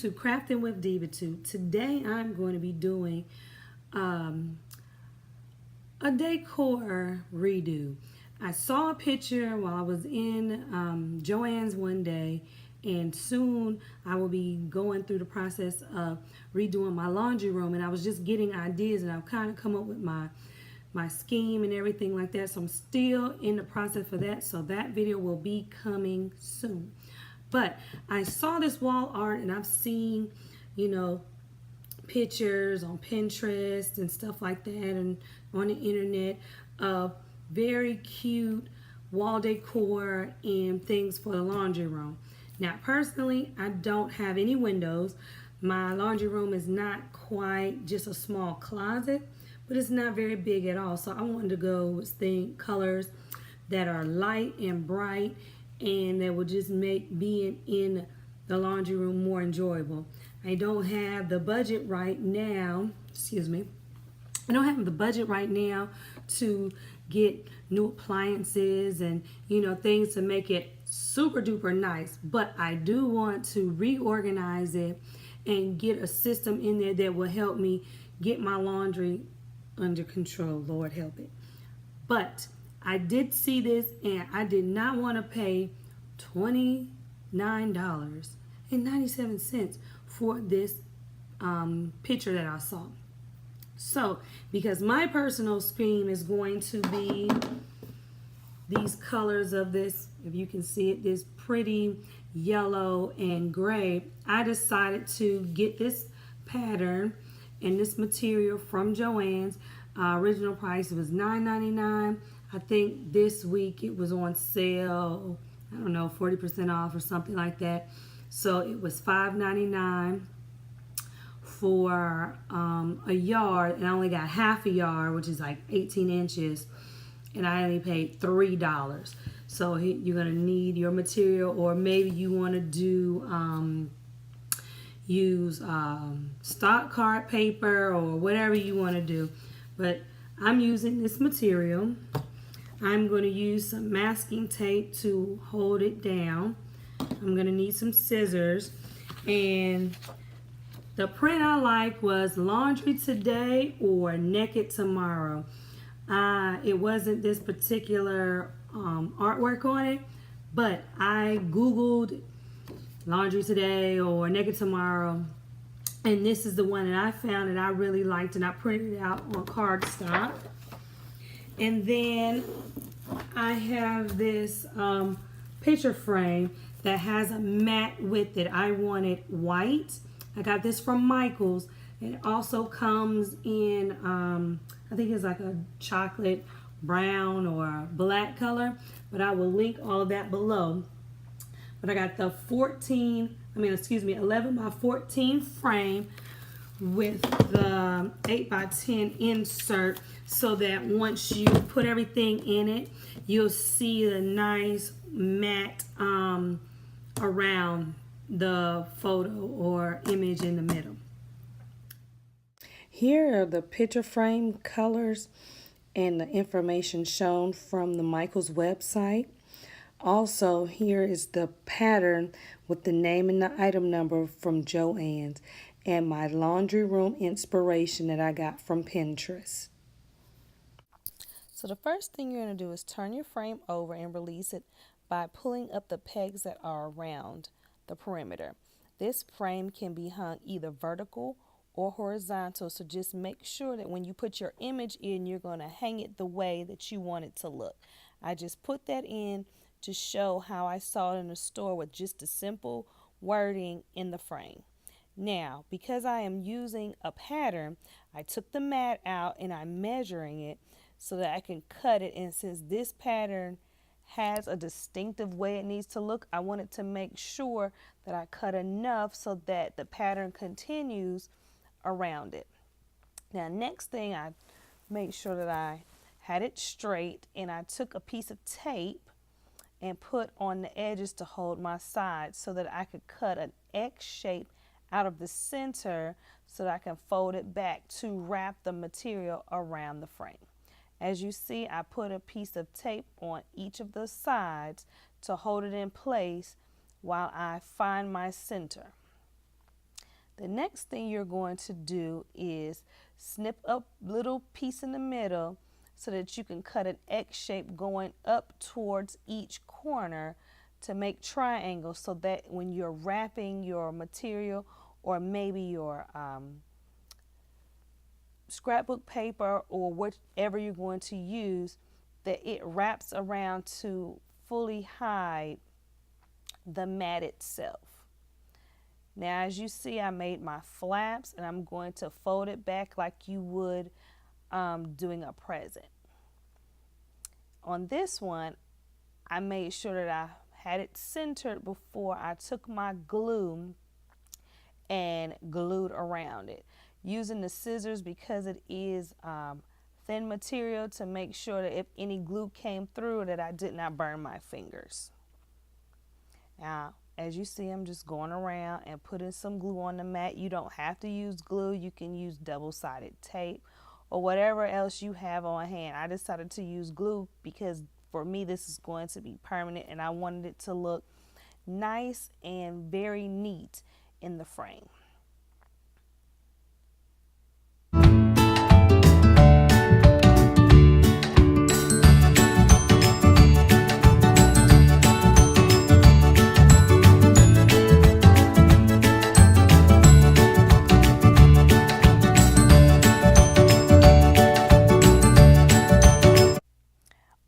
to Crafting with Diva2. Today I'm going to be doing a decor redo. I saw a picture while I was in Joann's one day, and soon I will be going through the process of redoing my laundry room, and I was just getting ideas, and I've kind of come up with my scheme and everything like that. So I'm still in the process for that, so that video will be coming soon. But I saw this wall art, and I've seen, pictures on Pinterest and stuff like that, and on the internet of very cute wall decor and things for the laundry room. Now, personally, I don't have any windows. My laundry room is not quite just a small closet, but it's not very big at all. So I wanted to go with colors that are light and bright, and that will just make being in the laundry room more enjoyable. I don't have the budget right now, I don't have the budget right now to get new appliances and things to make it super duper nice, but I do want to reorganize it and get a system in there that will help me get my laundry under control. Lord help it. But I did see this, and I did not want to pay $29.97 for this picture that I saw. So, because my personal scheme is going to be these colors of this, if you can see it, this pretty yellow and gray, I decided to get this pattern and this material from Joann's. Original price was $9.99. I think this week it was on sale, I don't know, 40% off or something like that. So it was $5.99 for a yard, and I only got half a yard, which is like 18 inches, and I only paid $3. So you're gonna need your material, or maybe you want to do use stock card paper or whatever you want to do. But I'm using this material. I'm going to use some masking tape to hold it down. I'm going to need some scissors, and the print I like was Laundry Today or Naked Tomorrow. It wasn't this particular artwork on it, but I Googled Laundry Today or Naked Tomorrow, and this is the one that I found that I really liked, and I printed it out on cardstock. And then I have this picture frame that has a mat with it. I wanted white. I got this from Michael's. It also comes in, I think it's like a chocolate brown or black color, but I will link all of that below. But I got the 11 by 14 frame with the 8 by 10 insert, so that once you put everything in it, you'll see the nice matte around the photo or image in the middle. Here are the picture frame colors and the information shown from the Michaels website. Also, here is the pattern with the name and the item number from Joann's, and my laundry room inspiration that I got from Pinterest. So the first thing you're going to do is turn your frame over and release it by pulling up the pegs that are around the perimeter. This frame can be hung either vertical or horizontal, so just make sure that when you put your image in, you're going to hang it the way that you want it to look. I just put that in to show how I saw it in the store with just the simple wording in the frame. Now, because I am using a pattern, I took the mat out and I'm measuring it so that I can cut it. And since this pattern has a distinctive way it needs to look, I wanted to make sure that I cut enough so that the pattern continues around it. Now, next thing, I made sure that I had it straight, and I took a piece of tape and put on the edges to hold my sides so that I could cut an X shape out of the center so that I can fold it back to wrap the material around the frame. As you see, I put a piece of tape on each of the sides to hold it in place while I find my center. The next thing you're going to do is snip up little piece in the middle so that you can cut an X shape going up towards each corner to make triangles, so that when you're wrapping your material or maybe your scrapbook paper or whatever you're going to use, that it wraps around to fully hide the mat itself. Now, as you see, I made my flaps and I'm going to fold it back like you would doing a present. On this one, I made sure that I had it centered before I took my glue and glued around it. Using the scissors because it is thin material, to make sure that if any glue came through that I did not burn my fingers. Now, as you see, I'm just going around and putting some glue on the mat. You don't have to use glue. You can use double-sided tape or whatever else you have on hand. I decided to use glue because for me this is going to be permanent and I wanted it to look nice and very neat in the frame.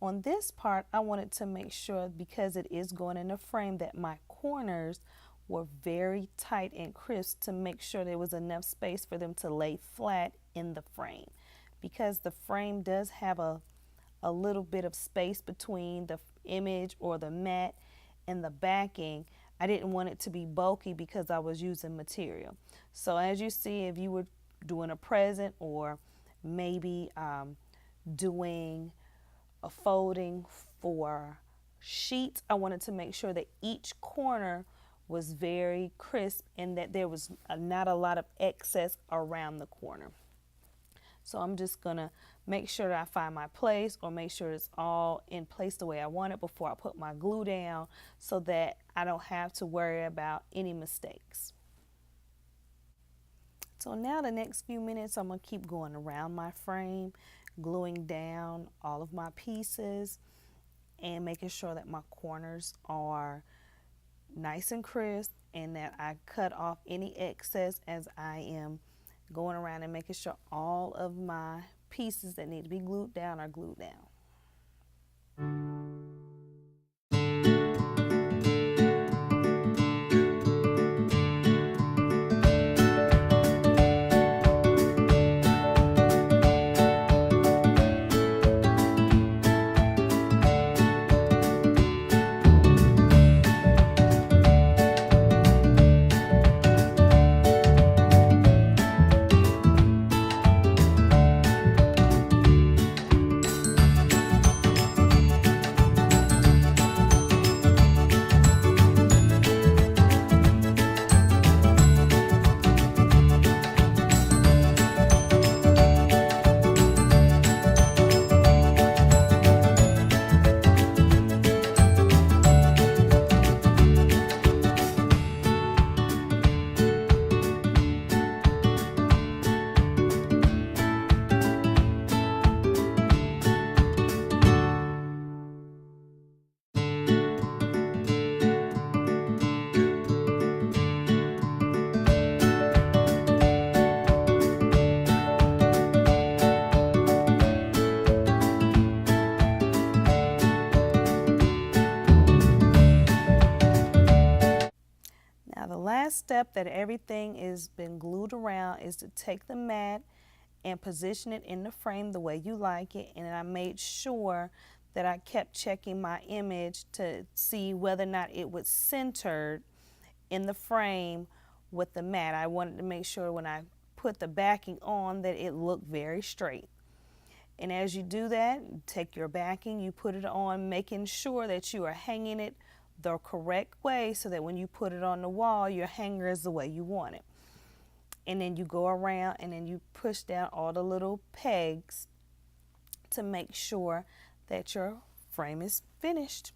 On this part, I wanted to make sure, because it is going in a frame, that my corners were very tight and crisp to make sure there was enough space for them to lay flat in the frame. Because the frame does have a little bit of space between the image or the mat and the backing, I didn't want it to be bulky because I was using material. So as you see, if you were doing a present or maybe doing a folding for sheets, I wanted to make sure that each corner was very crisp and that there was not a lot of excess around the corner. So I'm just gonna make sure that I find my place, or make sure it's all in place the way I want it before I put my glue down, so that I don't have to worry about any mistakes. So now the next few minutes I'm gonna keep going around my frame, gluing down all of my pieces and making sure that my corners are nice and crisp and that I cut off any excess as I am going around and making sure all of my pieces that need to be glued down are glued down. Last step that everything is been glued around is to take the mat and position it in the frame the way you like it. And I made sure that I kept checking my image to see whether or not it was centered in the frame with the mat. I wanted to make sure when I put the backing on that it looked very straight. And as you do that, take your backing, you put it on, making sure that you are hanging it the correct way so that when you put it on the wall, your hanger is the way you want it. And then you go around and then you push down all the little pegs to make sure that your frame is finished.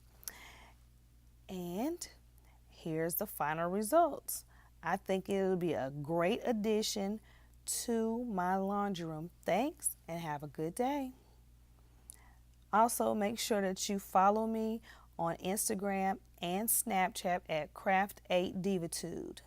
And here's the final results. I think it'll be a great addition to my laundry room. Thanks and have a good day. Also, make sure that you follow me on Instagram and Snapchat at Craft8Divitude.